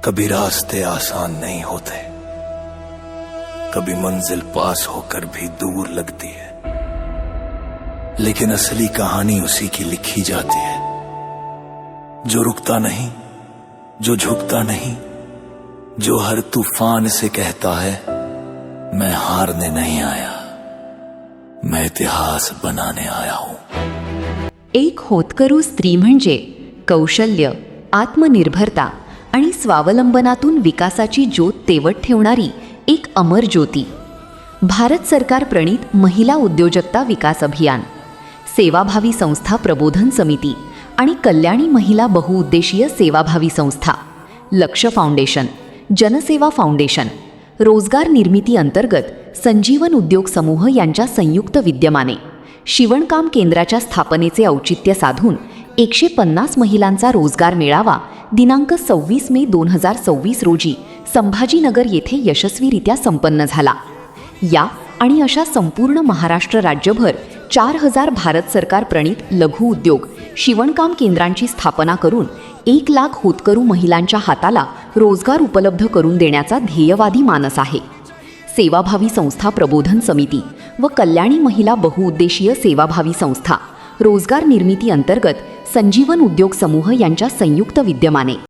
कभी रास्ते आसान नहीं होते, कभी मंजिल पास होकर भी दूर लगती है, लेकिन असली कहानी उसी की लिखी जाती है जो रुकता नहीं, जो झुकता नहीं, जो हर तूफान से कहता है मैं हारने नहीं आया, मैं इतिहास बनाने आया हूं। एक होतकरू स्त्री म्हणजे कौशल्य, आत्मनिर्भरता आणि स्वावलंबनातून विकासाची ज्योत तेवत ठेवणारी एक अमर ज्योती. भारत सरकार प्रणीत महिला उद्योजकता विकास अभियान, सेवाभावी संस्था प्रबोधन समिती आणि कल्याणी महिला बहुउद्देशीय सेवाभावी संस्था, लक्ष फाउंडेशन, जनसेवा फाउंडेशन, रोजगार निर्मिती अंतर्गत संजीवन उद्योग समूह यांच्या संयुक्त विद्यमाने शिवणकाम केंद्राच्या स्थापनेचे औचित्य साधून 150 महिलांचा रोजगार मेळावा दिनांक 26 मे 2024 रोजी संभाजीनगर येथे यशस्वीरित्या संपन्न झाला. या आणि अशा संपूर्ण महाराष्ट्र राज्यभर 4000 भारत सरकार प्रणीत लघु उद्योग शिवणकाम केंद्रांची स्थापना करून 1 लाख होतकरू महिलांच्या हाताला रोजगार उपलब्ध करून देण्याचा ध्येयवादी मानस आहे. सेवाभावी संस्था प्रबोधन समिती व कल्याणी महिला बहुउद्देशीय सेवाभावी संस्था, रोजगार निर्मिती अंतर्गत संजीवन उद्योग समूह यांच्या संयुक्त विद्यमाने